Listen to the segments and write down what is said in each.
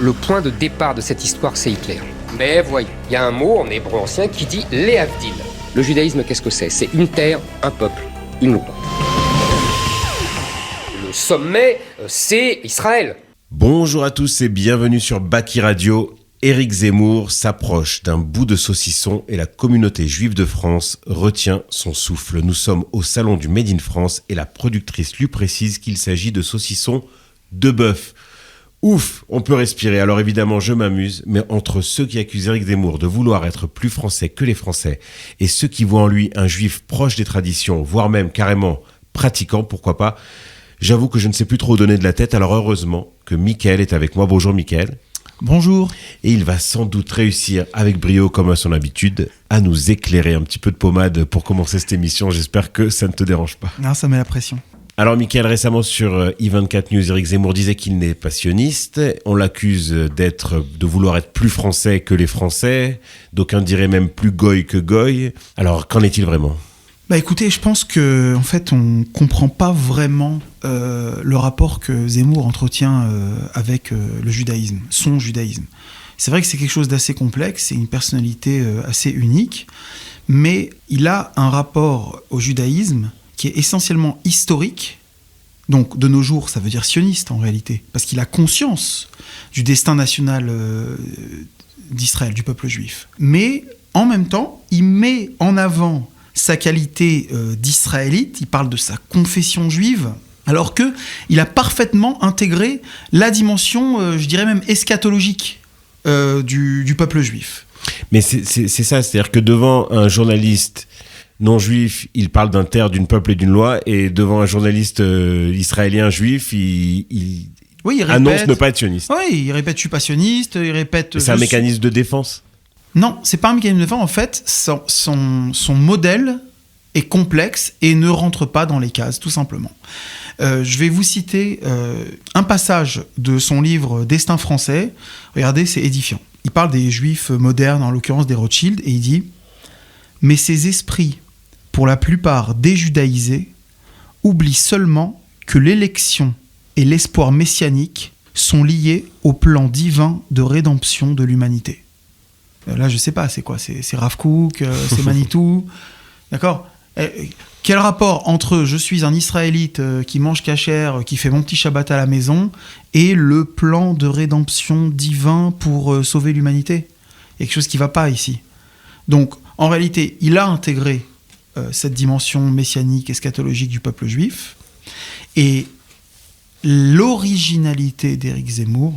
le point de départ de cette histoire, c'est Hitler. Mais voyez, il y a un mot en hébreu ancien qui dit « léhavdil ». Le judaïsme, qu'est-ce que c'est ? C'est une terre, un peuple, une loi. Le sommet, c'est Israël. Bonjour à tous et bienvenue sur Baki Radio. Éric Zemmour s'approche d'un bout de saucisson et la communauté juive de France retient son souffle. Nous sommes au salon du Made in France et la productrice lui précise qu'il s'agit de saucissons de bœuf. Ouf, on peut respirer. Alors évidemment, je m'amuse, mais entre ceux qui accusent Éric Zemmour de vouloir être plus français que les Français et ceux qui voient en lui un juif proche des traditions, voire même carrément pratiquant, pourquoi pas, j'avoue que je ne sais plus trop où donner de la tête. Alors heureusement que Mickaël est avec moi. Bonjour Mickaël. Bonjour. Et il va sans doute réussir, avec brio comme à son habitude, à nous éclairer un petit peu de pommade pour commencer cette émission. J'espère que ça ne te dérange pas. Non, ça met la pression. Alors Mickaël, récemment sur i24 News, Éric Zemmour disait qu'il n'est pas sioniste. On l'accuse de vouloir être plus français que les Français. D'aucuns diraient même plus goy que goy. Alors qu'en est-il vraiment ? Bah écoutez, je pense que en fait on comprend pas vraiment le rapport que Zemmour entretient avec le judaïsme, son judaïsme. C'est vrai que c'est quelque chose d'assez complexe, c'est une personnalité assez unique, mais il a un rapport au judaïsme qui est essentiellement historique. Donc de nos jours, ça veut dire sioniste en réalité, parce qu'il a conscience du destin national d'Israël, du peuple juif. Mais en même temps, il met en avant sa qualité d'israélite, il parle de sa confession juive, alors qu'il a parfaitement intégré la dimension, je dirais même eschatologique du peuple juif. Mais c'est ça, c'est-à-dire que devant un journaliste non juif, il parle d'un terre, d'une peuple et d'une loi, et devant un journaliste israélien juif, il annonce ne pas être sioniste. Oui, il répète « je suis pas sioniste », il répète... C'est un mécanisme de défense ? Non, c'est pas un mécanisme de défense. En fait, son modèle est complexe et ne rentre pas dans les cases, tout simplement. Je vais vous citer un passage de son livre « Destin français ». Regardez, c'est édifiant. Il parle des Juifs modernes, en l'occurrence des Rothschild, et il dit « Mais ces esprits, pour la plupart déjudaïsés, oublient seulement que l'élection et l'espoir messianique sont liés au plan divin de rédemption de l'humanité. » Là, je sais pas, c'est quoi ? C'est Rav Kook, c'est Manitou, d'accord ? Quel rapport entre je suis un Israélite qui mange kasher, qui fait mon petit Shabbat à la maison, et le plan de rédemption divin pour sauver l'humanité ? Il y a quelque chose qui va pas ici. Donc, en réalité, il a intégré cette dimension messianique, eschatologique du peuple juif, et l'originalité d'Éric Zemmour,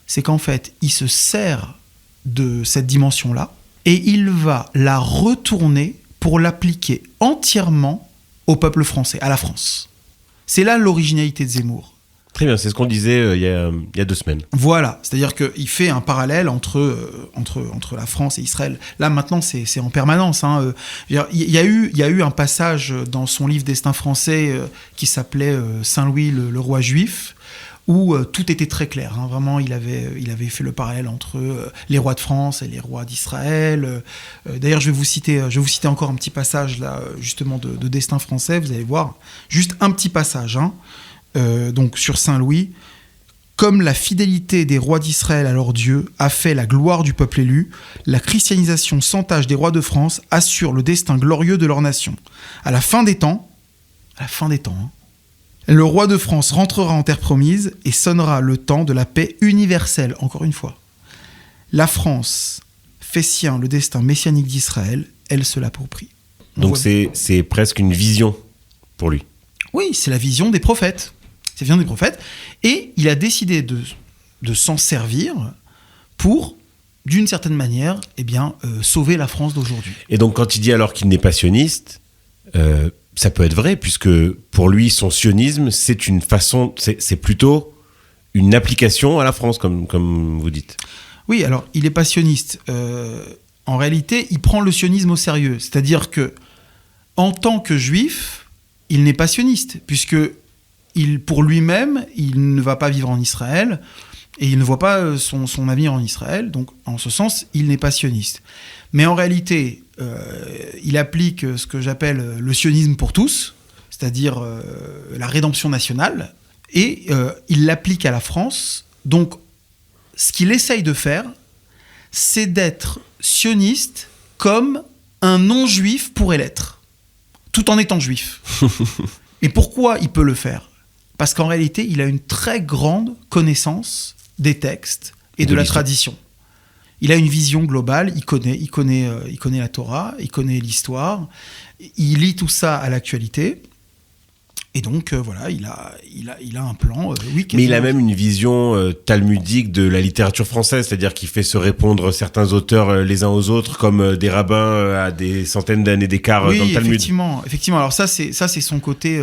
c'est qu'en fait, il se sert de cette dimension-là, et il va la retourner pour l'appliquer entièrement au peuple français, à la France. C'est là l'originalité de Zemmour. Très bien, c'est ce qu'on disait il y a 2 semaines. Voilà, c'est-à-dire qu'il fait un parallèle entre la France et Israël. Là, maintenant, c'est en permanence. Hein. Il y a eu un passage dans son livre Destin français qui s'appelait Saint-Louis, le roi juif, où tout était très clair. Hein. Vraiment, il avait fait le parallèle entre les rois de France et les rois d'Israël. D'ailleurs, je vais vous citer encore un petit passage là, justement de Destin français. Vous allez voir, juste un petit passage. Hein. Donc sur Saint-Louis, comme la fidélité des rois d'Israël à leur Dieu a fait la gloire du peuple élu, la christianisation sans tache des rois de France assure le destin glorieux de leur nation. À la fin des temps, hein, le roi de France rentrera en terre promise et sonnera le temps de la paix universelle, encore une fois. La France fait sien le destin messianique d'Israël, elle se l'approprie. Donc c'est presque une vision pour lui. Oui, c'est la vision des prophètes. C'est la vision des prophètes. Et il a décidé de s'en servir pour, d'une certaine manière, sauver la France d'aujourd'hui. Et donc quand il dit alors qu'il n'est pas sioniste, ça peut être vrai, puisque pour lui, son sionisme, c'est une façon, c'est plutôt une application à la France, comme vous dites. Oui, alors, il n'est pas sioniste. En réalité, il prend le sionisme au sérieux. C'est-à-dire que, en tant que juif, il n'est pas sioniste, puisque pour lui-même, il ne va pas vivre en Israël, et il ne voit pas son avenir en Israël, donc en ce sens, il n'est pas sioniste. Mais en réalité, il applique ce que j'appelle le sionisme pour tous, c'est-à-dire la rédemption nationale, et il l'applique à la France. Donc, ce qu'il essaye de faire, c'est d'être sioniste comme un non-juif pourrait l'être, tout en étant juif. Et pourquoi il peut le faire ? Parce qu'en réalité, il a une très grande connaissance des textes et de la tradition. Il a une vision globale, il connaît la Torah, il connaît l'histoire, il lit tout ça à l'actualité. Et donc, voilà, il a un plan. Mais il a même une vision talmudique de la littérature française, c'est-à-dire qu'il fait se répondre certains auteurs les uns aux autres, comme des rabbins à des centaines d'années d'écart dans le Talmud. Effectivement. Alors ça, c'est son côté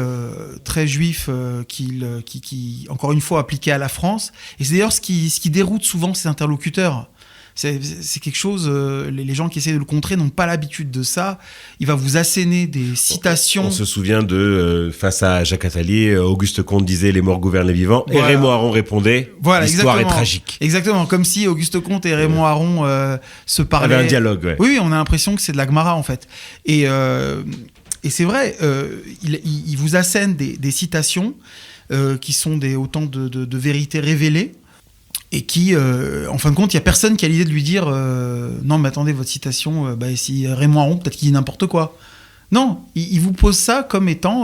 très juif qui, encore une fois, appliqué à la France. Et c'est d'ailleurs ce qui déroute souvent ses interlocuteurs. C'est quelque chose, les gens qui essaient de le contrer n'ont pas l'habitude de ça. Il va vous asséner des citations. On se souvient de, face à Jacques Attali, Auguste Comte disait « Les morts gouvernent les vivants ». Voilà. Et Raymond Aron répondait « L'histoire est tragique ». Exactement, comme si Auguste Comte et Raymond Aron se parlaient. Avait un dialogue, ouais. Oui, on a l'impression que c'est de la Gemara, en fait. Et c'est vrai, il vous assène des citations qui sont autant de vérités révélées. Et qui, en fin de compte, il n'y a personne qui a l'idée de lui dire non, mais attendez, votre citation, si Raymond Aron, peut-être qu'il dit n'importe quoi. Non, il vous pose ça comme étant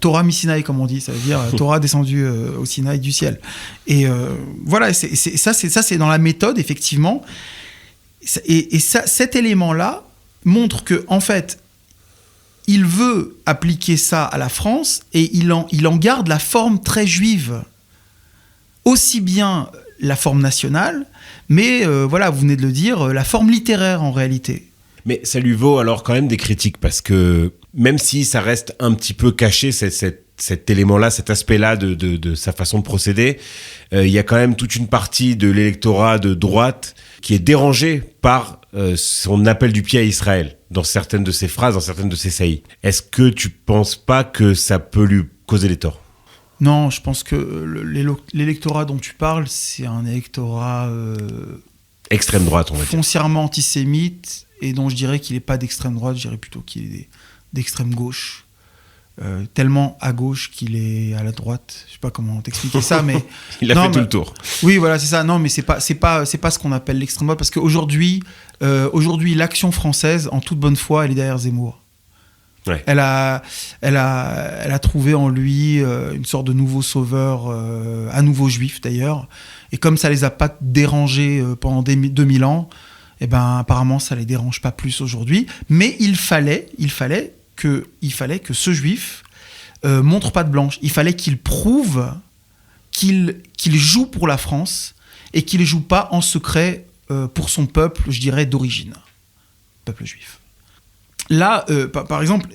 Torah mi-Sinaï, comme on dit, ça veut dire Torah descendue au Sinaï du ciel. Et voilà, ça, c'est dans la méthode, effectivement. Et cet élément-là montre que, en fait, il veut appliquer ça à la France et il en garde la forme très juive. Aussi bien la forme nationale, mais voilà, vous venez de le dire, la forme littéraire en réalité. Mais ça lui vaut alors quand même des critiques, parce que même si ça reste un petit peu caché, cet élément-là, cet aspect-là de sa façon de procéder, il y a quand même toute une partie de l'électorat de droite qui est dérangée par son appel du pied à Israël, dans certaines de ses phrases, dans certaines de ses saillies. Est-ce que tu penses pas que ça peut lui causer des torts ? Non, je pense que l'électorat dont tu parles, c'est un électorat extrême droite, on va dire. Foncièrement antisémite, et dont je dirais qu'il n'est pas d'extrême droite, je dirais plutôt qu'il est d'extrême gauche. Tellement à gauche qu'il est à la droite. Je sais pas comment t'expliquer ça, mais il a fait tout le tour. Oui, voilà, c'est ça. Non, mais c'est pas ce qu'on appelle l'extrême droite, parce qu'aujourd'hui, l'action française, en toute bonne foi, elle est derrière Zemmour. Ouais. Elle a trouvé en lui une sorte de nouveau sauveur, un nouveau juif d'ailleurs. Et comme ça les a pas dérangés pendant 2000 ans, eh ben apparemment ça les dérange pas plus aujourd'hui. Mais il fallait que ce juif montre patte blanche. Il fallait qu'il prouve qu'il joue pour la France et qu'il joue pas en secret pour son peuple, je dirais d'origine, peuple juif. Là, par exemple,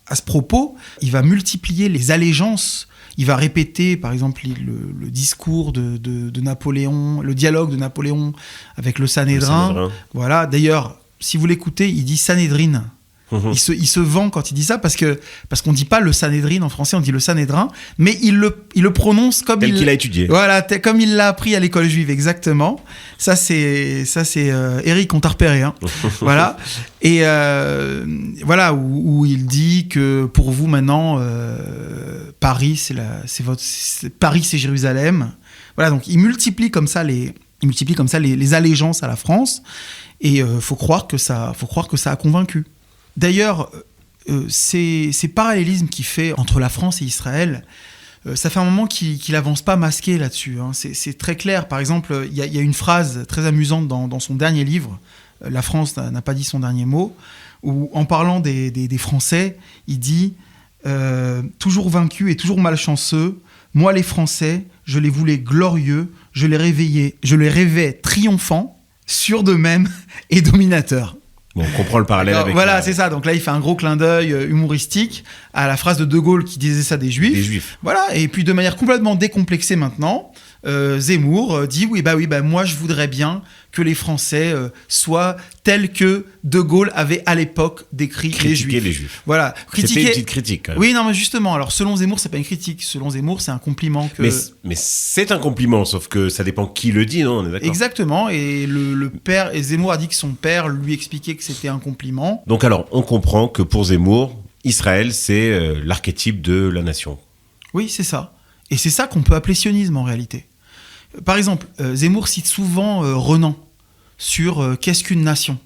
à ce propos, il va multiplier les allégeances. Il va répéter, par exemple, le discours de Napoléon, le dialogue de Napoléon avec le Sanhédrin. Voilà. D'ailleurs, si vous l'écoutez, il dit Sanhédrin. Il se vend quand il dit ça parce qu'on dit pas le Sanhédrin en français, on dit le Sanhédrin, mais il le prononce comme tel qu'il a étudié. Voilà, comme il l'a appris à l'école juive, exactement. Ça c'est Eric, on t'a repéré, hein. Voilà. Et voilà où il dit que pour vous maintenant Paris Paris c'est Jérusalem. Voilà, donc il multiplie comme ça les allégeances à la France, et faut croire que ça a convaincu. D'ailleurs, ces parallélismes qu'il fait entre la France et Israël, ça fait un moment qu'il n'avance pas masqué là-dessus, hein. C'est très clair. Par exemple, il y a une phrase très amusante dans son dernier livre, « La France n'a pas dit son dernier mot », où en parlant des Français, il dit « Toujours vaincus et toujours malchanceux, moi les Français, je les voulais glorieux, je les rêvais triomphants, sûrs d'eux-mêmes et dominateurs. » Bon, on comprend le parallèle avec... Voilà, c'est ça. Donc là, il fait un gros clin d'œil humoristique à la phrase de De Gaulle qui disait ça des Juifs. Des Juifs. Voilà, et puis de manière complètement décomplexée maintenant, Zemmour dit oui, moi je voudrais bien que les Français soient tels que De Gaulle avait à l'époque décrit les Juifs. Voilà. C'était une petite critique, quand même. Oui, non, mais justement, alors selon Zemmour, c'est pas une critique. Selon Zemmour, c'est un compliment que... Mais c'est un compliment, sauf que ça dépend qui le dit, non? On est d'accord. Exactement, et le père, et Zemmour a dit que son père lui expliquait que c'était un compliment. Donc alors, on comprend que pour Zemmour, Israël, c'est l'archétype de la nation. Oui, c'est ça. Et c'est ça qu'on peut appeler sionisme, en réalité. Par exemple, Zemmour cite souvent Renan sur qu'est-ce qu'une nation.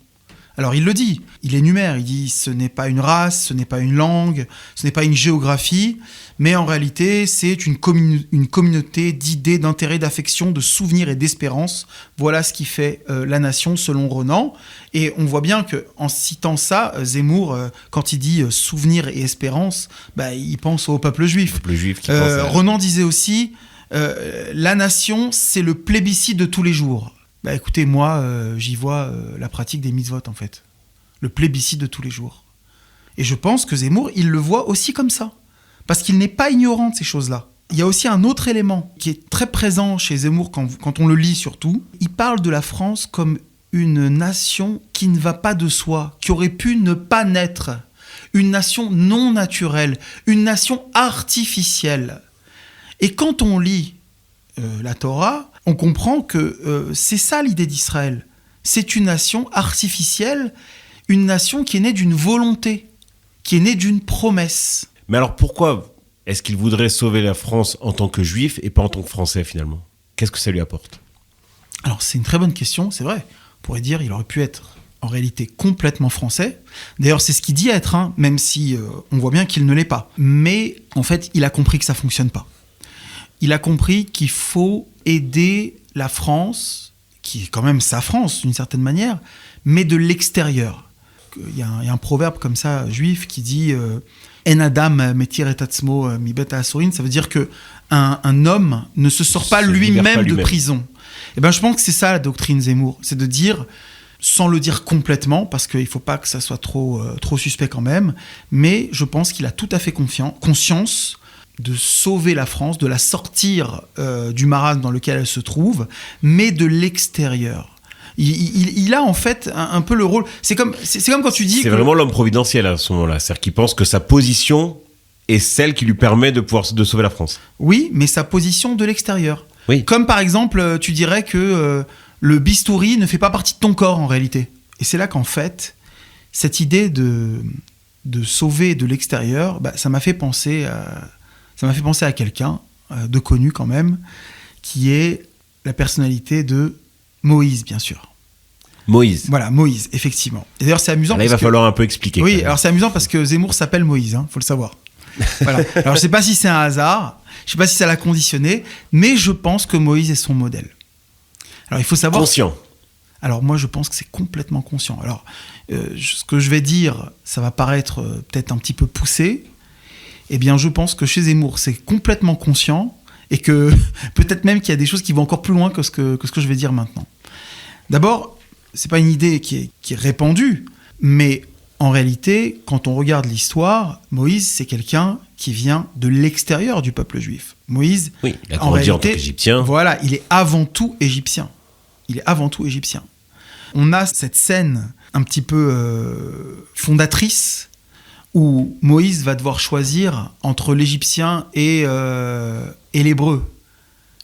Alors il le dit, il énumère, il dit ce n'est pas une race, ce n'est pas une langue, ce n'est pas une géographie, mais en réalité c'est une communauté d'idées, d'intérêts, d'affections, de souvenirs et d'espérance. Voilà ce qui fait la nation selon Renan. Et on voit bien qu'en citant ça, Zemmour, quand il dit souvenirs et espérance, il pense au peuple juif. Le peuple juif qui pense à... Renan disait aussi, la nation c'est le plébiscite de tous les jours. Écoutez, moi, j'y vois la pratique des mitzvot, en fait. Le plébiscite de tous les jours. Et je pense que Zemmour, il le voit aussi comme ça. Parce qu'il n'est pas ignorant de ces choses-là. Il y a aussi un autre élément qui est très présent chez Zemmour, quand on le lit surtout. Il parle de la France comme une nation qui ne va pas de soi, qui aurait pu ne pas naître. Une nation non naturelle, une nation artificielle. Et quand on lit la Torah, on comprend que c'est ça l'idée d'Israël. C'est une nation artificielle, une nation qui est née d'une volonté, qui est née d'une promesse. Mais alors pourquoi est-ce qu'il voudrait sauver la France en tant que juif et pas en tant que français finalement ? Qu'est-ce que ça lui apporte ? Alors c'est une très bonne question, c'est vrai. On pourrait dire qu'il aurait pu être en réalité complètement français. D'ailleurs c'est ce qu'il dit être, même si on voit bien qu'il ne l'est pas. Mais en fait il a compris que ça ne fonctionne pas. Il a compris qu'il faut aider la France, qui est quand même sa France d'une certaine manière, mais de l'extérieur. Il y a un proverbe comme ça, juif, qui dit « En adam metir et atzmo mi bet ha'asorin », ça veut dire qu'un homme ne se sort pas lui-même de prison. Et je pense que c'est ça la doctrine Zemmour, c'est de dire, sans le dire complètement, parce qu'il ne faut pas que ça soit trop suspect quand même, mais je pense qu'il a tout à fait conscience de sauver la France, de la sortir du marasme dans lequel elle se trouve, mais de l'extérieur. Il a en fait un peu le rôle... C'est comme quand tu dis... C'est vraiment l'homme providentiel à ce moment-là. C'est-à-dire qu'il pense que sa position est celle qui lui permet de sauver la France. Oui, mais sa position de l'extérieur. Oui. Comme par exemple, tu dirais que le bistouri ne fait pas partie de ton corps en réalité. Et c'est là qu'en fait, cette idée de sauver de l'extérieur, ça m'a fait penser à quelqu'un de connu quand même, qui est la personnalité de Moïse, bien sûr. Moïse. Voilà, Moïse, effectivement. Et d'ailleurs, c'est amusant. Là, il va falloir un peu expliquer. Oui, alors c'est amusant parce que Zemmour s'appelle Moïse, faut le savoir. Voilà. Alors, je ne sais pas si c'est un hasard, je ne sais pas si ça l'a conditionné, mais je pense que Moïse est son modèle. Alors, il faut savoir... Conscient. Alors, moi, je pense que c'est complètement conscient. Alors, ce que je vais dire, ça va paraître peut-être un petit peu poussé. Eh bien, je pense que chez Zemmour, c'est complètement conscient et que peut-être même qu'il y a des choses qui vont encore plus loin que ce que je vais dire maintenant. D'abord, c'est pas une idée qui est répandue, mais en réalité, quand on regarde l'histoire, Moïse, c'est quelqu'un qui vient de l'extérieur du peuple juif. Moïse, oui, il a grandi en tant qu'Égyptien. Voilà, il est avant tout égyptien. Il est avant tout égyptien. On a cette scène un petit peu fondatrice où Moïse va devoir choisir entre l'Égyptien et l'Hébreu.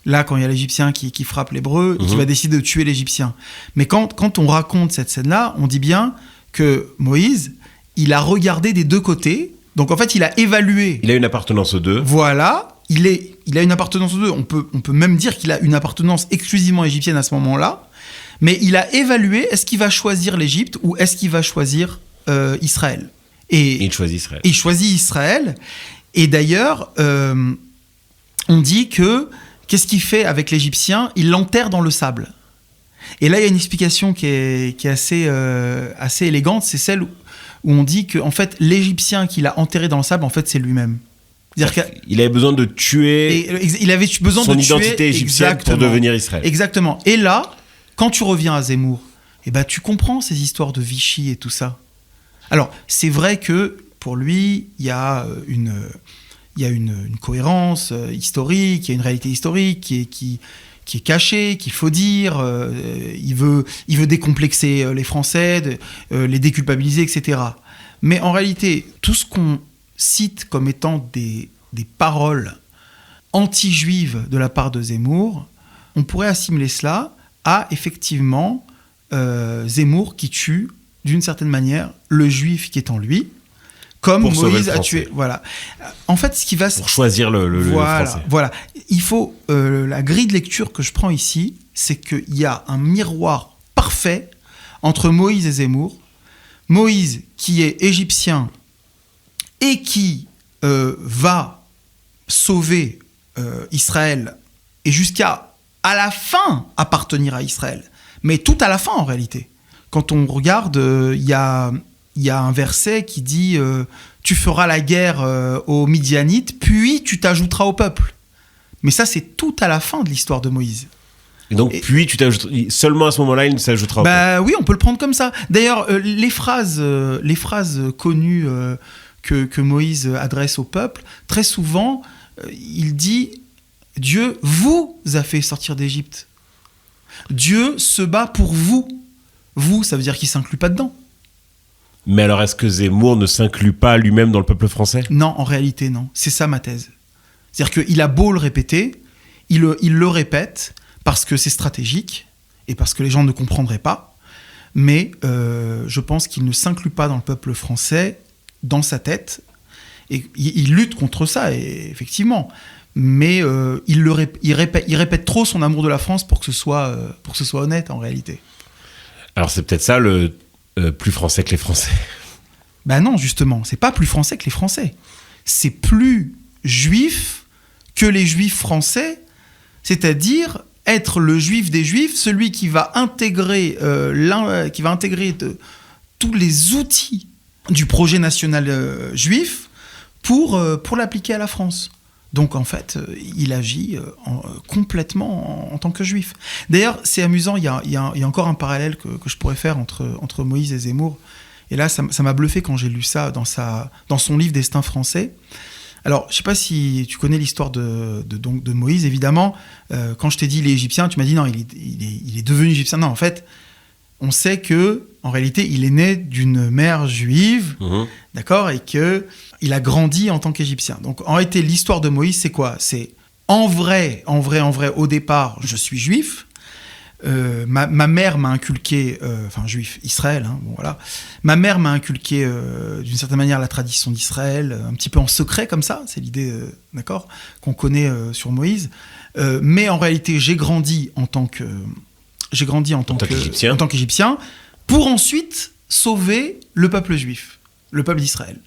Là, quand il y a l'Égyptien qui frappe l'Hébreu, et qui va décider de tuer l'Égyptien. Mais quand on raconte cette scène-là, on dit bien que Moïse, il a regardé des deux côtés. Donc en fait, il a évalué. Il a une appartenance aux deux. Voilà, il a une appartenance aux deux. On peut même dire qu'il a une appartenance exclusivement égyptienne à ce moment-là. Mais il a évalué, est-ce qu'il va choisir l'Égypte ou est-ce qu'il va choisir Israël ? Et il choisit Israël. Il choisit Israël. Et d'ailleurs, on dit que, qu'est-ce qu'il fait avec l'Égyptien ? Il l'enterre dans le sable. Et là, il y a une explication qui est assez élégante. C'est celle où on dit que, en fait, l'Égyptien qu'il a enterré dans le sable, en fait, c'est lui-même. Il avait besoin de tuer son identité égyptienne pour devenir Israël. Exactement. Et là, quand tu reviens à Zemmour, tu comprends ces histoires de Vichy et tout ça. Alors, c'est vrai que pour lui, il y a une cohérence historique, il y a une réalité historique qui est cachée, qu'il faut dire. Il veut décomplexer les Français, les déculpabiliser, etc. Mais en réalité, tout ce qu'on cite comme étant des paroles anti-juives de la part de Zemmour, on pourrait assimiler cela à effectivement Zemmour qui tue d'une certaine manière le juif qui est en lui, comme pour Moïse a Français. tué. Voilà. En fait, ce qui va... Pour choisir le français. Voilà. Il faut... la grille de lecture que je prends ici, c'est qu'il y a un miroir parfait entre Moïse et Zemmour. Moïse, qui est égyptien et qui va sauver Israël et jusqu'à la fin appartenir à Israël. Mais tout à la fin, en réalité. Quand on regarde, il y a un verset qui dit tu feras la guerre aux Midianites, puis tu t'ajouteras au peuple. Mais ça, c'est tout à la fin de l'histoire de Moïse. Et donc, puis tu t'ajoutes... Seulement à ce moment-là, il s'ajoutera. Oui, on peut le prendre comme ça. D'ailleurs, les phrases connues que Moïse adresse au peuple, très souvent, il dit « Dieu vous a fait sortir d'Égypte. Dieu se bat pour vous. » Vous, ça veut dire qu'il ne s'inclut pas dedans. Mais alors, est-ce que Zemmour ne s'inclut pas lui-même dans le peuple français ? Non, en réalité, non. C'est ça ma thèse. C'est-à-dire qu'il a beau le répéter, il le répète parce que c'est stratégique et parce que les gens ne comprendraient pas. Mais je pense qu'il ne s'inclut pas dans le peuple français, dans sa tête. Et il lutte contre ça, effectivement. Mais il répète trop son amour de la France pour que ce soit honnête, en réalité. Alors, c'est peut-être ça le plus français que les Français. Ben non, justement, c'est pas plus français que les Français. C'est plus juif que les juifs français, c'est-à-dire être le juif des juifs, celui qui va intégrer, tous les outils du projet national juif pour l'appliquer à la France. Donc en fait, il agit complètement en tant que juif. D'ailleurs, c'est amusant, il y a encore un parallèle que je pourrais faire entre Moïse et Zemmour. Et là, ça m'a bluffé quand j'ai lu ça dans son livre Destin français. Alors, je ne sais pas si tu connais l'histoire de Moïse, évidemment. Quand je t'ai dit il est égyptien, tu m'as dit non, il est devenu égyptien. Non, en fait, on sait que en réalité, il est né d'une mère juive, d'accord, et que il a grandi en tant qu'Égyptien. Donc, en réalité, l'histoire de Moïse, c'est quoi ? C'est en vrai, au départ, je suis juif. Ma mère m'a inculqué, juif, Israël, hein, bon voilà. Ma mère m'a inculqué d'une certaine manière la tradition d'Israël, un petit peu en secret comme ça, c'est l'idée, d'accord, qu'on connaît sur Moïse. Mais en réalité, j'ai grandi en tant qu'Égyptien, pour ensuite sauver le peuple juif, le peuple d'Israël.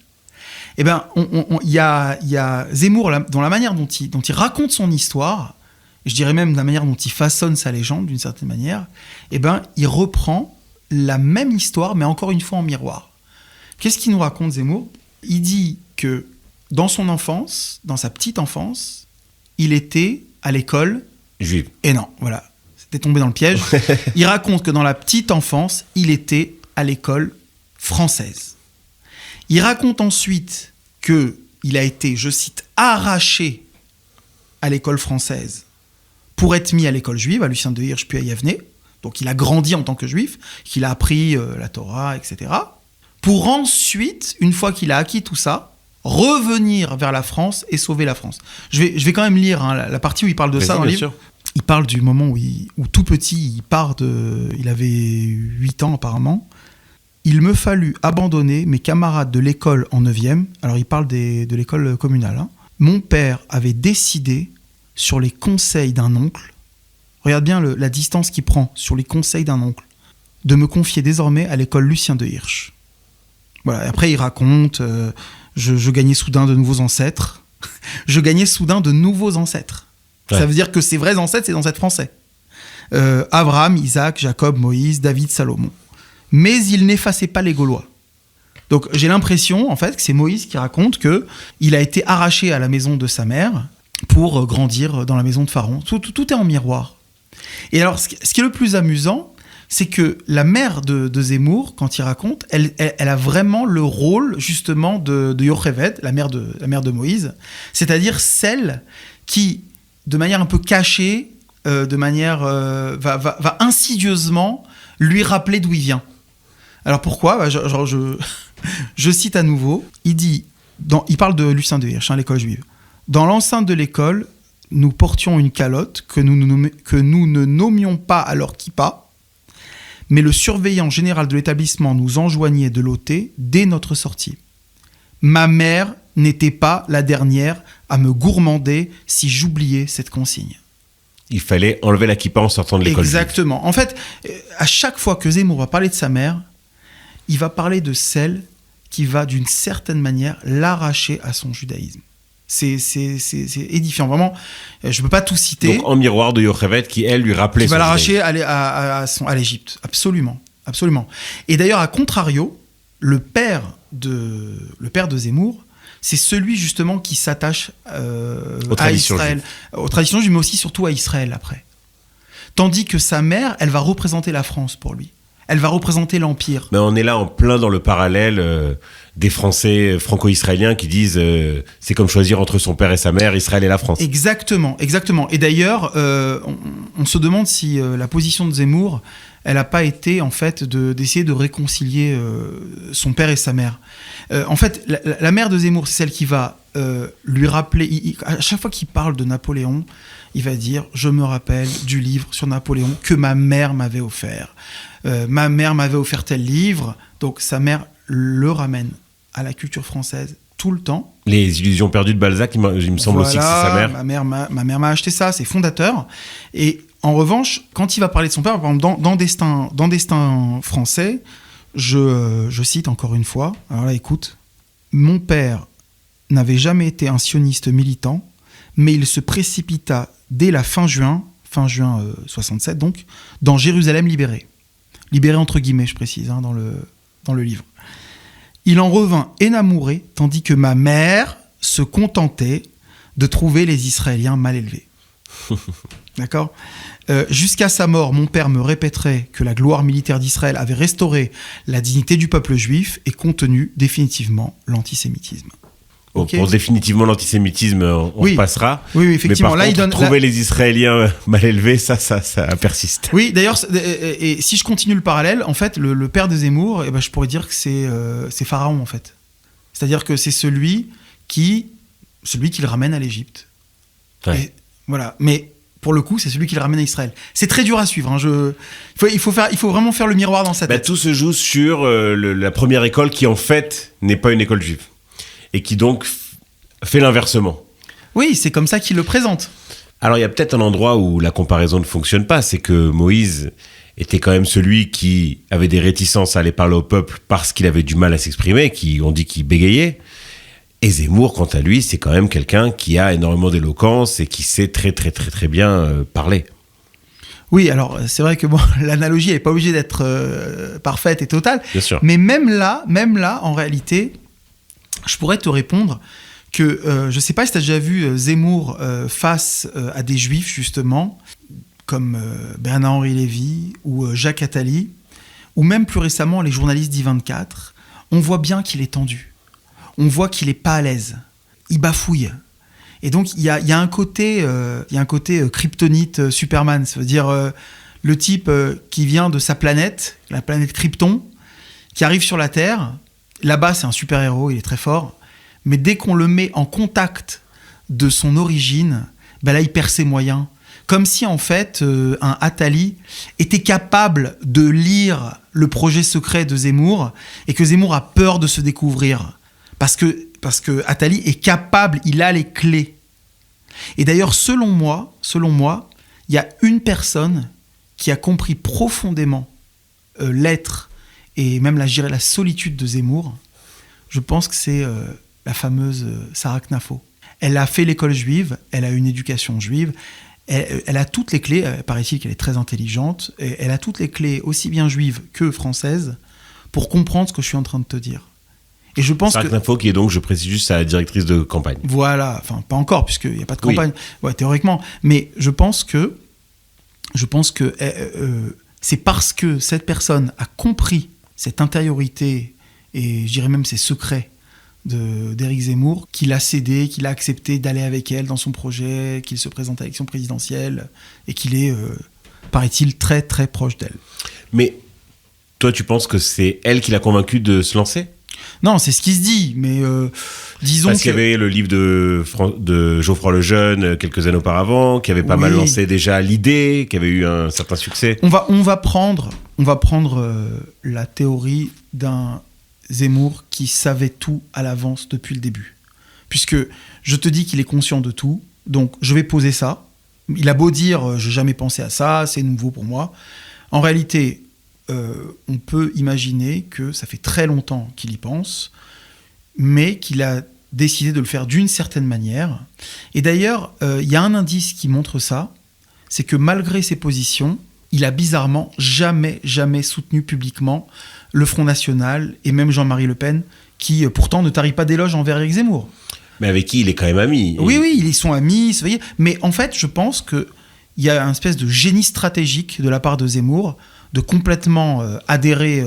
Eh bien, il y a Zemmour, dans la manière dont il raconte son histoire, je dirais même de la manière dont il façonne sa légende, d'une certaine manière, eh ben, il reprend la même histoire, mais encore une fois en miroir. Qu'est-ce qu'il nous raconte, Zemmour ? Il dit que dans son enfance, dans sa petite enfance, il était à l'école... Juive. Et non, voilà, c'était tombé dans le piège. Il raconte que dans la petite enfance, il était à l'école française. Il raconte ensuite qu'il a été, je cite, arraché à l'école française pour être mis à l'école juive, à Lucien de Hirsch, puis à Yavne. Donc il a grandi en tant que juif, qu'il a appris la Torah, etc. Pour ensuite, une fois qu'il a acquis tout ça, revenir vers la France et sauver la France. Je vais quand même lire la partie où il parle de ça dans le livre. Sûr. Il parle du moment où tout petit, il avait 8 ans apparemment. Il me fallut abandonner mes camarades de l'école en 9e. Alors il parle de l'école communale. Hein. Mon père avait décidé sur les conseils d'un oncle, regarde bien la distance qu'il prend sur les conseils d'un oncle, de me confier désormais à l'école Lucien de Hirsch. Voilà, et après il raconte, je gagnais soudain de nouveaux ancêtres. Je gagnais soudain de nouveaux ancêtres. Ouais. Ça veut dire que ses vrais ancêtres, c'est des ancêtres français. Abraham, Isaac, Jacob, Moïse, David, Salomon. Mais il n'effaçait pas les Gaulois. Donc j'ai l'impression, en fait, que c'est Moïse qui raconte qu'il a été arraché à la maison de sa mère pour grandir dans la maison de Pharaon. Tout est en miroir. Et alors, ce qui est le plus amusant, c'est que la mère de Zemmour, quand il raconte, elle a vraiment le rôle, justement, de Yocheved, la mère de Moïse, c'est-à-dire celle qui, de manière un peu cachée, va insidieusement lui rappeler d'où il vient. Alors pourquoi ? Je cite à nouveau, il parle de Lucien de Hirsch, l'école juive. Dans l'enceinte de l'école, nous portions une calotte que nous ne nommions pas alors kippa, mais le surveillant général de l'établissement nous enjoignait de l'ôter dès notre sortie. Ma mère n'était pas la dernière à me gourmander si j'oubliais cette consigne. Il fallait enlever la kippa en sortant de l'école. Exactement. En fait, à chaque fois que Zemmour va parler de sa mère, il va parler de celle qui va, d'une certaine manière, l'arracher à son judaïsme. C'est édifiant. Vraiment, je ne peux pas tout citer. Donc, en miroir de Yocheved, qui, elle, lui rappelait qui son va l'arracher judaïsme. à l'Égypte. Absolument. Absolument. Et d'ailleurs, à contrario, le père de Zemmour, c'est celui justement qui s'attache à Israël, aux traditions juives, mais aussi surtout à Israël après. Tandis que sa mère, elle va représenter la France pour lui. Elle va représenter l'Empire. Mais on est là en plein dans le parallèle des Français franco-israéliens qui disent c'est comme choisir entre son père et sa mère, Israël et la France. Exactement, exactement. Et d'ailleurs, on se demande si la position de Zemmour, elle n'a pas été en fait d'essayer de réconcilier son père et sa mère. En fait, la mère de Zemmour, c'est celle qui va lui rappeler, à chaque fois qu'il parle de Napoléon, il va dire « Je me rappelle du livre sur Napoléon que ma mère m'avait offert. Ma mère m'avait offert tel livre. » Donc sa mère le ramène à la culture française tout le temps. Les illusions perdues de Balzac, il me semble aussi que c'est sa mère. Ma mère m'a acheté ça, c'est fondateur. Et en revanche, quand il va parler de son père, par exemple, dans Destin français, je cite encore une fois, alors là, écoute, « Mon père n'avait jamais été un sioniste militant, mais il se précipita dès la fin juin 67, donc, dans Jérusalem libérée. » Libérée entre guillemets, je précise, dans le livre. Il en revint énamouré, tandis que ma mère se contentait de trouver les Israéliens mal élevés. D'accord ? Jusqu'à sa mort, mon père me répéterait que la gloire militaire d'Israël avait restauré la dignité du peuple juif et contenu définitivement l'antisémitisme. Okay. Pour définitivement l'antisémitisme, on repassera. Oui, effectivement. Mais par contre, trouver les Israéliens mal élevés, ça persiste. Oui, d'ailleurs, et si je continue le parallèle, en fait, le père de Zemmour, je pourrais dire que c'est Pharaon, en fait. C'est-à-dire que c'est celui qui le ramène à l'Égypte. Ouais. Et, voilà. Mais pour le coup, c'est celui qui le ramène à Israël. C'est très dur à suivre. Il faut vraiment faire le miroir dans sa tête. Tout se joue sur la première école qui, en fait, n'est pas une école juive. Et qui donc fait l'inversement. Oui, c'est comme ça qu'il le présente. Alors il y a peut-être un endroit où la comparaison ne fonctionne pas, c'est que Moïse était quand même celui qui avait des réticences à aller parler au peuple parce qu'il avait du mal à s'exprimer, on dit qu'il bégayait. Et Zemmour, quant à lui, c'est quand même quelqu'un qui a énormément d'éloquence et qui sait très très très très bien parler. Oui, alors c'est vrai que l'analogie n'est pas obligée d'être parfaite et totale. Bien sûr. Mais même là, en réalité, je pourrais te répondre que je ne sais pas si tu as déjà vu Zemmour face à des juifs, justement, comme Bernard-Henri Lévy ou Jacques Attali, ou même plus récemment les journalistes d'I24. On voit bien qu'il est tendu. On voit qu'il n'est pas à l'aise. Il bafouille. Et donc, il y a un côté kryptonite Superman. Ça veut dire le type qui vient de sa planète, la planète Krypton, qui arrive sur la Terre. Là-bas, c'est un super-héros, il est très fort. Mais dès qu'on le met en contact de son origine, là, il perd ses moyens. Comme si, en fait, un Attali était capable de lire le projet secret de Zemmour et que Zemmour a peur de se découvrir. Parce que Attali est capable, il a les clés. Et d'ailleurs, selon moi, il y a une personne qui a compris profondément l'être et même la solitude de Zemmour. Je pense que c'est la fameuse Sarah Knafo. Elle a fait l'école juive, elle a une éducation juive, elle a toutes les clés, paraît-il qu'elle est très intelligente, et elle a toutes les clés aussi bien juives que françaises pour comprendre ce que je suis en train de te dire. Et je pense Sarah Knafo, qui est donc, je précise juste, sa directrice de campagne. Voilà, enfin pas encore, puisqu'il n'y a pas de campagne, ouais, théoriquement. Mais je pense que c'est parce que cette personne a compris cette intériorité et je dirais même ses secrets d'Éric Zemmour, qu'il a cédé, qu'il a accepté d'aller avec elle dans son projet, qu'il se présente à l'élection présidentielle et qu'il est, paraît-il, très très proche d'elle. Mais toi, tu penses que c'est elle qui l'a convaincu de se lancer ? Non, c'est ce qui se dit, mais disons Parce qu'il y avait le livre de Geoffroy Lejeune quelques années auparavant, qui avait pas mal lancé déjà l'idée, qui avait eu un certain succès. On va prendre la théorie d'un Zemmour qui savait tout à l'avance depuis le début. Puisque je te dis qu'il est conscient de tout, donc je vais poser ça. Il a beau dire « j'ai jamais pensé à ça, c'est nouveau pour moi ». En réalité, on peut imaginer que ça fait très longtemps qu'il y pense, mais qu'il a décidé de le faire d'une certaine manière. Et d'ailleurs, il y a un indice qui montre ça, c'est que malgré ses positions, il a bizarrement jamais soutenu publiquement le Front National et même Jean-Marie Le Pen, qui pourtant ne tarit pas d'éloges envers Éric Zemmour. Mais avec qui il est quand même ami. Oui, ils sont amis, vous voyez. Mais en fait, je pense qu'il y a une espèce de génie stratégique de la part de Zemmour de complètement adhérer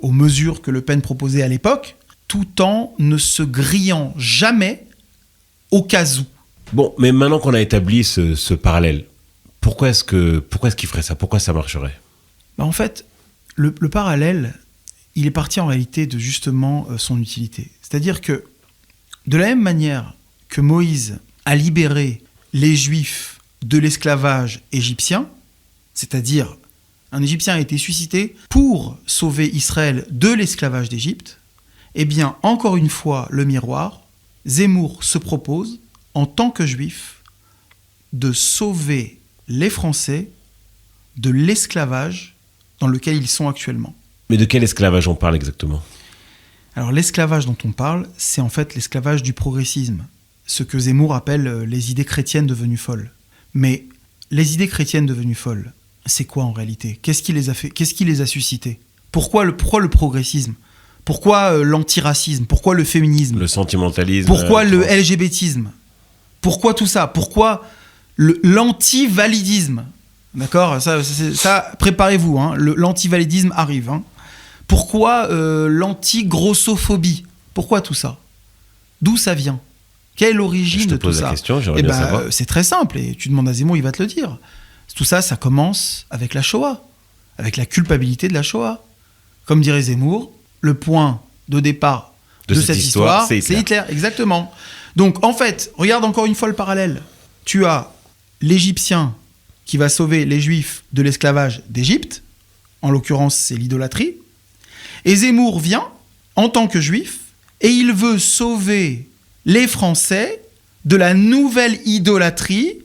aux mesures que Le Pen proposait à l'époque, tout en ne se grillant jamais au cas où. Bon, mais maintenant qu'on a établi ce parallèle, pourquoi est-ce qu'il ferait ça ? Pourquoi ça marcherait ? En fait, le parallèle, il est parti en réalité de justement son utilité. C'est-à-dire que de la même manière que Moïse a libéré les Juifs de l'esclavage égyptien, c'est-à-dire un Égyptien a été suscité pour sauver Israël de l'esclavage d'Égypte, eh bien, encore une fois, le miroir, Zemmour se propose, en tant que Juif, de sauver les Français de l'esclavage dans lequel ils sont actuellement. Mais de quel esclavage on parle exactement ? Alors l'esclavage dont on parle, c'est en fait l'esclavage du progressisme, ce que Zemmour appelle les idées chrétiennes devenues folles. Mais les idées chrétiennes devenues folles, c'est quoi en réalité ? Qu'est-ce qui les a fait ? Qu'est-ce qui les a suscitées ? Pourquoi le progressisme ? Pourquoi l'antiracisme ? Pourquoi le féminisme ? Le sentimentalisme. Pourquoi le LGBTisme ? Pourquoi tout ça ? Pourquoi l'antivalidisme ? D'accord ? Ça, préparez-vous, hein, l'antivalidisme arrive. Hein. Pourquoi l'anti-grossophobie ? Pourquoi tout ça ? D'où ça vient ? Quelle est l'origine de tout ça ? Je te pose la question, j'aimerais bien savoir. C'est très simple, et tu demandes à Zemmour, il va te le dire. Tout ça, ça commence avec la Shoah, avec la culpabilité de la Shoah. Comme dirait Zemmour, le point de départ de cette histoire, c'est Hitler. Exactement. Donc, en fait, regarde encore une fois le parallèle. Tu as l'Égyptien qui va sauver les Juifs de l'esclavage d'Égypte, en l'occurrence, c'est l'idolâtrie, et Zemmour vient, en tant que Juif, et il veut sauver les Français de la nouvelle idolâtrie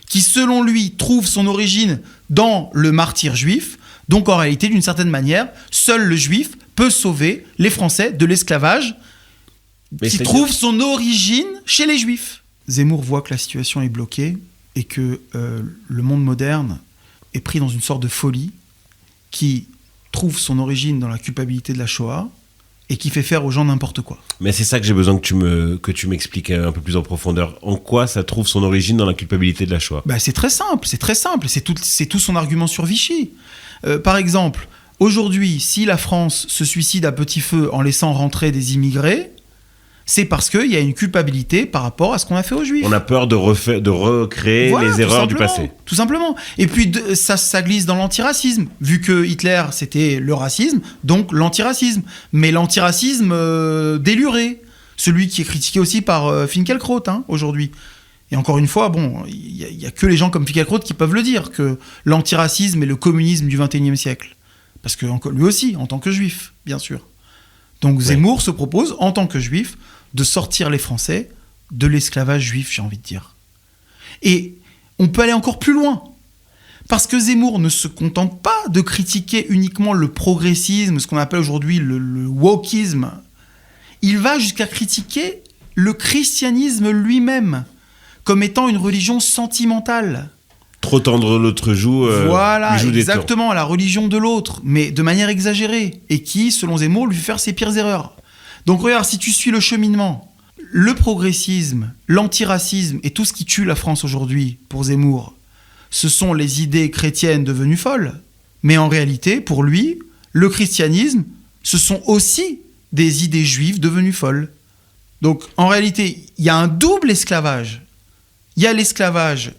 qui, selon lui, trouve son origine dans le martyre juif. Donc, en réalité, d'une certaine manière, seul le Juif peut sauver les Français de l'esclavage qui trouve son origine chez les Juifs. Zemmour voit que la situation est bloquée et que le monde moderne est pris dans une sorte de folie qui trouve son origine dans la culpabilité de la Shoah et qui fait faire aux gens n'importe quoi. Mais c'est ça que j'ai besoin que tu m'expliques un peu plus en profondeur. En quoi ça trouve son origine dans la culpabilité de la Shoah ? C'est très simple. C'est tout son argument sur Vichy. Par exemple, aujourd'hui, si la France se suicide à petit feu en laissant rentrer des immigrés, c'est parce qu'il y a une culpabilité par rapport à ce qu'on a fait aux Juifs. On a peur de recréer les erreurs du passé. Tout simplement. Et puis, ça glisse dans l'antiracisme. Vu que Hitler, c'était le racisme, donc l'antiracisme. Mais l'antiracisme déluré. Celui qui est critiqué aussi par Finkielkraut, aujourd'hui. Et encore une fois, il n'y a que les gens comme Finkielkraut qui peuvent le dire, que l'antiracisme est le communisme du XXIe siècle. Parce que lui aussi, en tant que Juif, bien sûr. Donc Zemmour se propose, en tant que Juif, de sortir les Français de l'esclavage juif, j'ai envie de dire. Et on peut aller encore plus loin. Parce que Zemmour ne se contente pas de critiquer uniquement le progressisme, ce qu'on appelle aujourd'hui le wokisme. Il va jusqu'à critiquer le christianisme lui-même, comme étant une religion sentimentale. Trop tendre l'autre joue, voilà, lui joue exactement, la religion de l'autre, mais de manière exagérée, et qui, selon Zemmour, lui fait faire ses pires erreurs. Donc regarde, si tu suis le cheminement, le progressisme, l'antiracisme et tout ce qui tue la France aujourd'hui, pour Zemmour, ce sont les idées chrétiennes devenues folles. Mais en réalité, pour lui, le christianisme, ce sont aussi des idées juives devenues folles. Donc en réalité, il y a un double esclavage. Il y a l'esclavage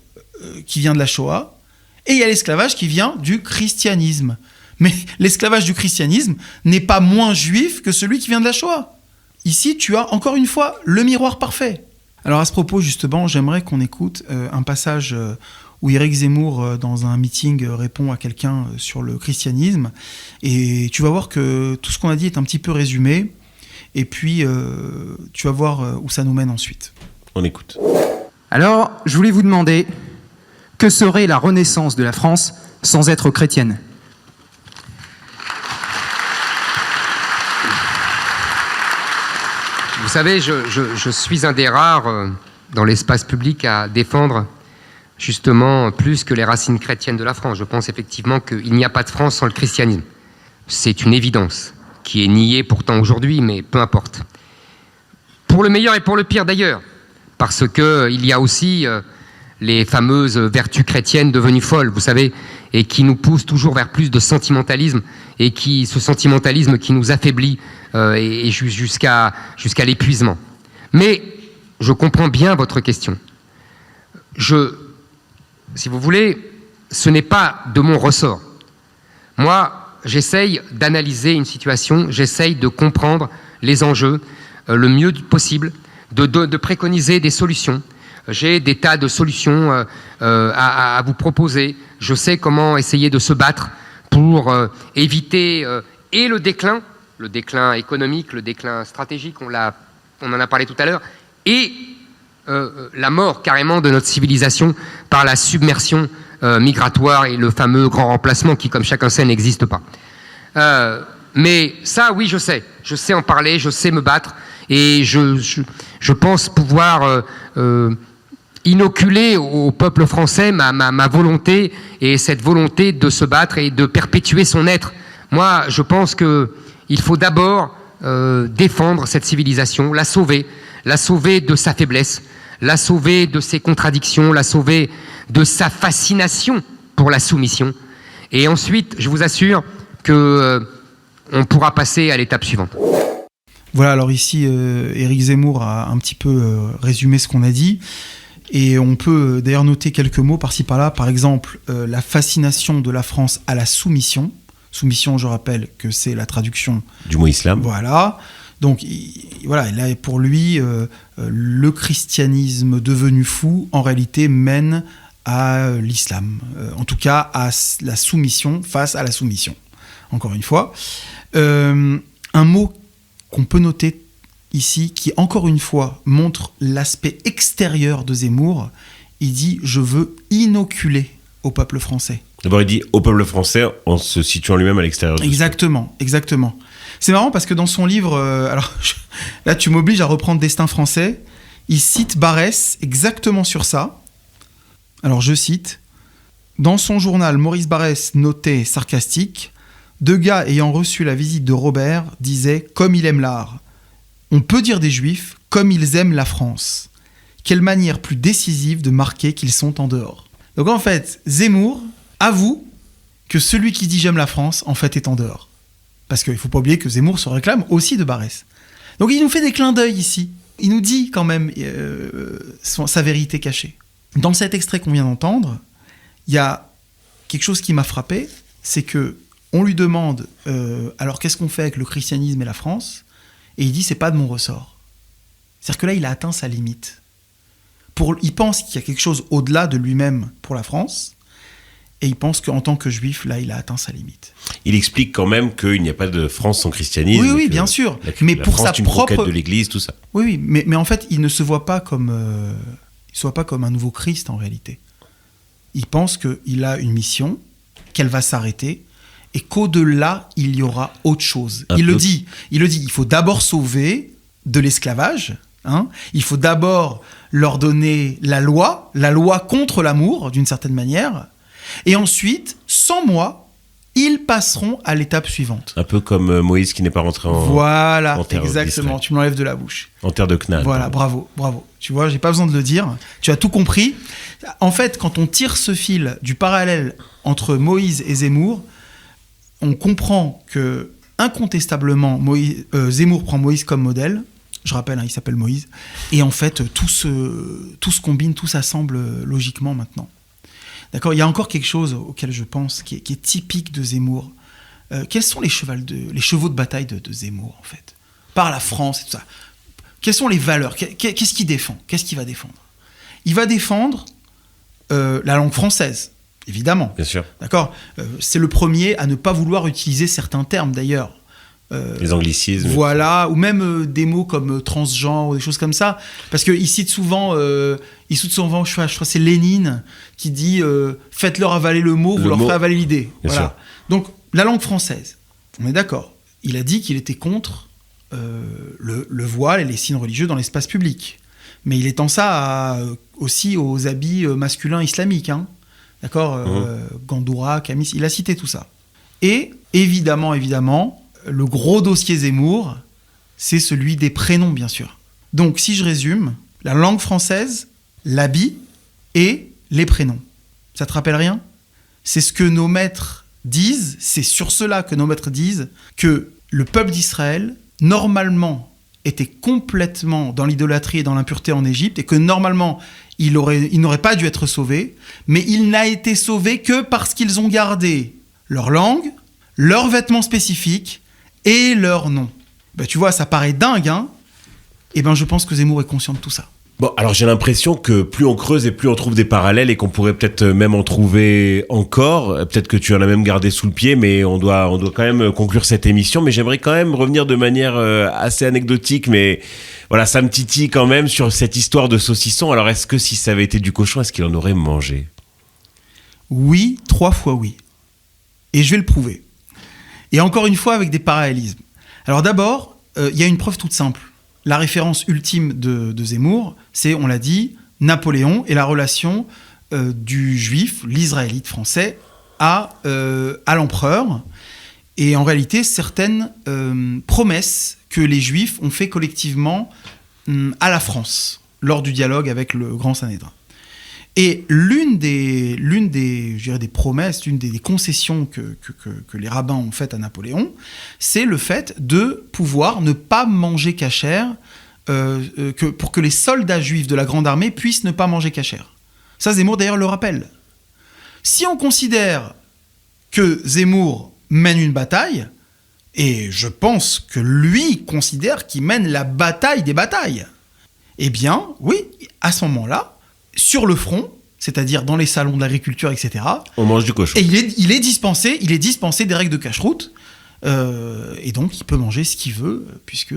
qui vient de la Shoah, et il y a l'esclavage qui vient du christianisme. Mais l'esclavage du christianisme n'est pas moins juif que celui qui vient de la Shoah. Ici, tu as encore une fois le miroir parfait. Alors à ce propos, justement, j'aimerais qu'on écoute un passage où Éric Zemmour, dans un meeting, répond à quelqu'un sur le christianisme. Et tu vas voir que tout ce qu'on a dit est un petit peu résumé. Et puis, tu vas voir où ça nous mène ensuite. On écoute. Alors, je voulais vous demander, que serait la renaissance de la France sans être chrétienne ? Vous savez, je suis un des rares dans l'espace public à défendre justement plus que les racines chrétiennes de la France. Je pense effectivement qu'il n'y a pas de France sans le christianisme. C'est une évidence qui est niée pourtant aujourd'hui, mais peu importe. Pour le meilleur et pour le pire d'ailleurs, parce qu'il y a aussi les fameuses vertus chrétiennes devenues folles, vous savez, et qui nous poussent toujours vers plus de sentimentalisme, et ce sentimentalisme qui nous affaiblit et jusqu'à l'épuisement. Mais je comprends bien votre question. Si vous voulez, ce n'est pas de mon ressort. Moi, j'essaye d'analyser une situation, j'essaye de comprendre les enjeux le mieux possible, de préconiser des solutions. J'ai des tas de solutions à vous proposer. Je sais comment essayer de se battre pour éviter et le déclin économique, le déclin stratégique, on en a parlé tout à l'heure, et la mort carrément de notre civilisation par la submersion migratoire et le fameux grand remplacement qui, comme chacun sait, n'existe pas. Mais ça, oui, je sais en parler, je sais me battre, et je pense pouvoir inoculer au peuple français ma volonté, et cette volonté de se battre et de perpétuer son être. Moi, je pense qu'il faut d'abord défendre cette civilisation, la sauver de sa faiblesse, la sauver de ses contradictions, la sauver de sa fascination pour la soumission. Et ensuite, je vous assure que on pourra passer à l'étape suivante. Voilà, alors ici, Éric Zemmour a un petit peu résumé ce qu'on a dit. Et on peut d'ailleurs noter quelques mots par-ci par-là. Par exemple, la fascination de la France à la soumission. Soumission, je rappelle que c'est la traduction du mot islam. Voilà. Donc, là, pour lui, le christianisme devenu fou, en réalité, mène à l'islam. En tout cas, à la soumission face à la soumission. Encore une fois. Un mot qu'on peut noter ici, qui encore une fois montre l'aspect extérieur de Zemmour, il dit « je veux inoculer au peuple français ». D'abord, il dit au peuple français en se situant lui-même à l'extérieur. Exactement. C'est marrant parce que dans son livre, là tu m'obliges à reprendre Destin français, il cite Barrès exactement sur ça. Alors je cite, « Dans son journal, Maurice Barrès notait sarcastique, deux gars ayant reçu la visite de Robert disaient « comme il aime l'art ». On peut dire des Juifs comme ils aiment la France. Quelle manière plus décisive de marquer qu'ils sont en dehors. Donc en fait, Zemmour avoue que celui qui dit j'aime la France, en fait, est en dehors. Parce qu'il ne faut pas oublier que Zemmour se réclame aussi de Barrès. Donc il nous fait des clins d'œil ici. Il nous dit quand même sa vérité cachée. Dans cet extrait qu'on vient d'entendre, il y a quelque chose qui m'a frappé, c'est que on lui demande alors qu'est-ce qu'on fait avec le christianisme et la France ? Et il dit, c'est pas de mon ressort. C'est-à-dire que là, il a atteint sa limite. Il pense qu'il y a quelque chose au-delà de lui-même pour la France, et il pense qu'en tant que juif, là, il a atteint sa limite. Il explique quand même qu'il n'y a pas de France sans christianisme. Oui, bien sûr. Mais pour France, sa propre conquête de l'Église, tout ça. Oui, mais en fait, il ne se voit pas comme un nouveau Christ en réalité. Il pense qu'il a une mission, qu'elle va s'arrêter, et qu'au-delà, il y aura autre chose. Il le dit, il faut d'abord sauver de l'esclavage, il faut d'abord leur donner la loi contre l'amour, d'une certaine manière, et ensuite, sans moi, ils passeront à l'étape suivante. Un peu comme Moïse qui n'est pas rentré en terre exactement, d'Israël. Tu me l'enlèves de la bouche. En terre de Canaan. Voilà, bravo. Tu vois, j'ai pas besoin de le dire, tu as tout compris. En fait, quand on tire ce fil du parallèle entre Moïse et Zemmour, on comprend que, incontestablement, Zemmour prend Moïse comme modèle. Je rappelle, il s'appelle Moïse. Et en fait, tout se combine, tout s'assemble logiquement maintenant. D'accord ? Il y a encore quelque chose auquel je pense qui est typique de Zemmour. Quels sont les chevaux de bataille de Zemmour, en fait ? Par la France et tout ça. Quelles sont les valeurs ? Qu'est-ce qu'il défend ? Qu'est-ce qu'il va défendre ? Il va défendre la langue française, évidemment. Bien sûr. D'accord. C'est le premier à ne pas vouloir utiliser certains termes, d'ailleurs. Les anglicismes. Voilà, ou même des mots comme transgenre, ou des choses comme ça. Parce qu'il cite souvent, je crois que c'est Lénine qui dit faites-leur avaler le mot, vous leur ferez avaler l'idée. Bien Voilà. sûr. Donc, la langue française, on est d'accord. Il a dit qu'il était contre le voile et les signes religieux dans l'espace public. Mais il étend ça aussi aux habits masculins islamiques. Hein. D'accord. Gandoura, Camis, il a cité tout ça. Et évidemment, le gros dossier Zemmour, c'est celui des prénoms, bien sûr. Donc, si je résume, la langue française, l'habit et les prénoms. Ça te rappelle rien ? C'est ce que nos maîtres disent, c'est sur cela que nos maîtres disent que le peuple d'Israël, normalement, était complètement dans l'idolâtrie et dans l'impureté en Égypte, et que normalement, il n'aurait pas dû être sauvé, mais il n'a été sauvé que parce qu'ils ont gardé leur langue, leurs vêtements spécifiques, et leur nom. Ben, tu vois, ça paraît dingue, hein ? Et ben, je pense que Zemmour est conscient de tout ça. Bon, alors j'ai l'impression que plus on creuse et plus on trouve des parallèles et qu'on pourrait peut-être même en trouver encore. Peut-être que tu en as même gardé sous le pied, mais on doit quand même conclure cette émission. Mais j'aimerais quand même revenir de manière assez anecdotique, mais voilà, ça me titille quand même sur cette histoire de saucisson. Alors, est-ce que si ça avait été du cochon, est-ce qu'il en aurait mangé ? Oui, 3 fois oui. Et je vais le prouver. Et encore une fois, avec des parallélismes. Alors d'abord, il y a une preuve toute simple. La référence ultime de Zemmour, c'est, on l'a dit, Napoléon et la relation du juif, l'israélite français, à l'empereur. Et en réalité, certaines promesses que les juifs ont fait collectivement à la France, lors du dialogue avec le grand Sanhédrin. Et l'une des promesses, l'une des concessions que les rabbins ont faites à Napoléon, c'est le fait de pouvoir ne pas manger cachère, pour que les soldats juifs de la Grande Armée puissent ne pas manger cachère. Ça, Zemmour d'ailleurs le rappelle. Si on considère que Zemmour mène une bataille, et je pense que lui considère qu'il mène la bataille des batailles, eh bien, oui, à ce moment-là, sur le front, c'est-à-dire dans les salons d'agriculture, etc. On mange du cochon. Et il est dispensé des règles de cacheroute, et donc il peut manger ce qu'il veut, puisque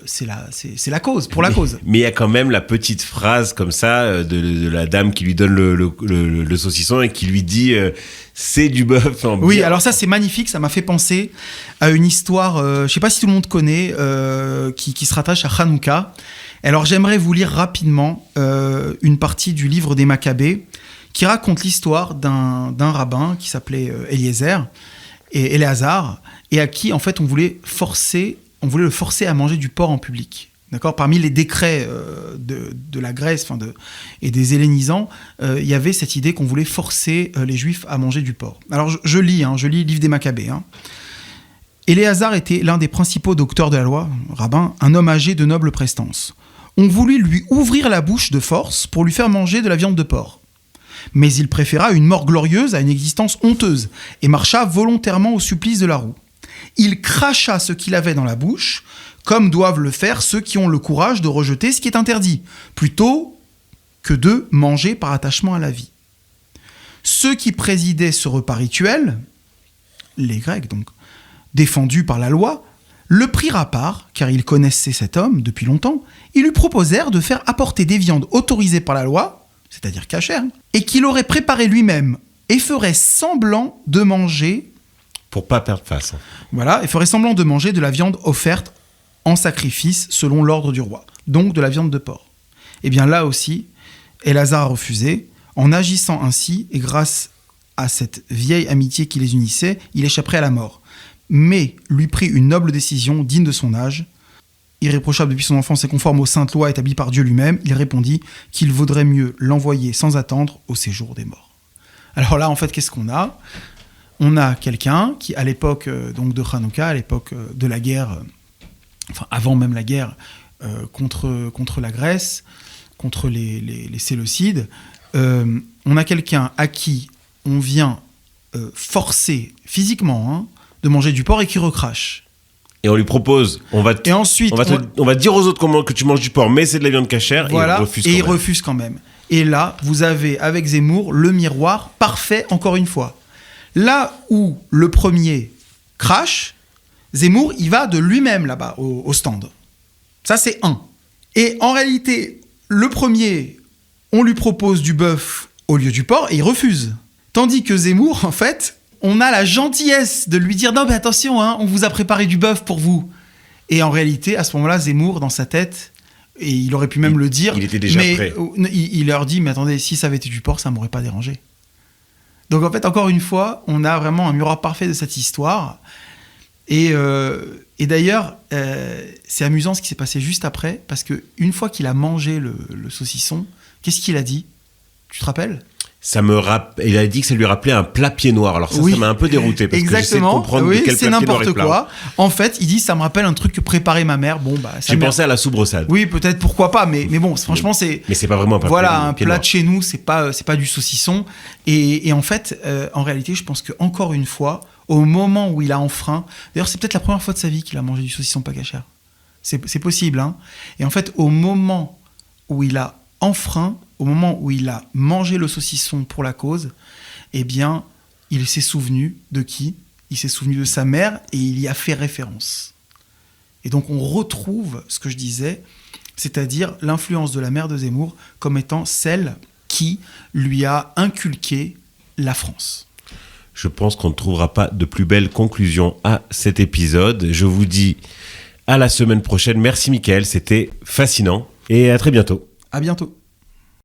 c'est la cause, pour la cause. Mais il y a quand même la petite phrase comme ça de la dame qui lui donne le saucisson et qui lui dit c'est du bœuf en Oui, bien. alors ça c'est magnifique, ça m'a fait penser à une histoire, je ne sais pas si tout le monde connaît, qui se rattache à Hanouka. Alors j'aimerais vous lire rapidement une partie du livre des Maccabées qui raconte l'histoire d'un rabbin qui s'appelait Éléazar, et à qui en fait on voulait le forcer à manger du porc en public. D'accord ? Parmi les décrets de la Grèce et des hellénisants, il y avait cette idée qu'on voulait forcer les Juifs à manger du porc. Alors je lis le livre des Maccabées. Éléazar était l'un des principaux docteurs de la loi, rabbin, un homme âgé de noble prestance. On voulut lui ouvrir la bouche de force pour lui faire manger de la viande de porc. Mais il préféra une mort glorieuse à une existence honteuse et marcha volontairement au supplice de la roue. Il cracha ce qu'il avait dans la bouche, comme doivent le faire ceux qui ont le courage de rejeter ce qui est interdit, plutôt que de manger par attachement à la vie. Ceux qui présidaient ce repas rituel, les Grecs donc, défendus par la loi, le prirent à part, car ils connaissaient cet homme depuis longtemps. Ils lui proposèrent de faire apporter des viandes autorisées par la loi, c'est-à-dire cachères, et qu'il aurait préparé lui-même, et ferait semblant de manger... Pour pas perdre face. Voilà, et ferait semblant de manger de la viande offerte en sacrifice selon l'ordre du roi, donc de la viande de porc. Et bien là aussi, Éléazar a refusé. En agissant ainsi, et grâce à cette vieille amitié qui les unissait, il échapperait à la mort. Mais lui prit une noble décision digne de son âge. Irréprochable depuis son enfance et conforme aux saintes lois établies par Dieu lui-même, il répondit qu'il vaudrait mieux l'envoyer sans attendre au séjour des morts. Alors là, en fait, qu'est-ce qu'on a ? On a quelqu'un qui, à l'époque donc de Hanouka, à l'époque de la guerre, enfin avant même la guerre contre la Grèce, contre les Séleucides, on a quelqu'un à qui on vient forcer physiquement de manger du porc et qui recrache. Et on lui propose, Et ensuite, on va dire aux autres que tu manges du porc, mais c'est de la viande cachère, voilà, et il refuse quand même. Et là, vous avez avec Zemmour le miroir parfait, encore une fois. Là où le premier crache, Zemmour, il va de lui-même là-bas, au stand. Ça, c'est un. Et en réalité, le premier, on lui propose du bœuf au lieu du porc, et il refuse. Tandis que Zemmour, en fait, on a la gentillesse de lui dire « Non, mais attention, hein, on vous a préparé du bœuf pour vous. » Et en réalité, à ce moment-là, Zemmour, dans sa tête, et il aurait pu même le dire... Il était déjà prêt. Il leur dit « Mais attendez, si ça avait été du porc, ça ne m'aurait pas dérangé. » Donc en fait, encore une fois, on a vraiment un miroir parfait de cette histoire. Et d'ailleurs, c'est amusant ce qui s'est passé juste après, parce qu'une fois qu'il a mangé le saucisson, qu'est-ce qu'il a dit ? Tu te rappelles ? Il a dit que ça lui rappelait un plat pied noir. Alors ça m'a un peu dérouté, parce que j'essaie de comprendre de quel c'est plat pied noir n'importe quoi. En fait, il dit, ça me rappelle un truc que préparait ma mère. Bon, bah, j'ai pensé à la soubresalade. Oui, peut-être, pourquoi pas, mais bon, franchement, c'est... Mais c'est pas vraiment un plat voilà, un pied plat noir. de chez nous, c'est pas du saucisson. Et en fait, en réalité, je pense qu'encore une fois, au moment où il a enfreint... D'ailleurs, c'est peut-être la première fois de sa vie qu'il a mangé du saucisson pas cachère. C'est possible, hein. Et en fait, au moment où il a enfreint, au moment où il a mangé le saucisson pour la cause, eh bien, il s'est souvenu de qui ? Il s'est souvenu de sa mère et il y a fait référence. Et donc, on retrouve ce que je disais, c'est-à-dire l'influence de la mère de Zemmour comme étant celle qui lui a inculqué la France. Je pense qu'on ne trouvera pas de plus belle conclusion à cet épisode. Je vous dis à la semaine prochaine. Merci Mickaël, c'était fascinant et à très bientôt. À bientôt.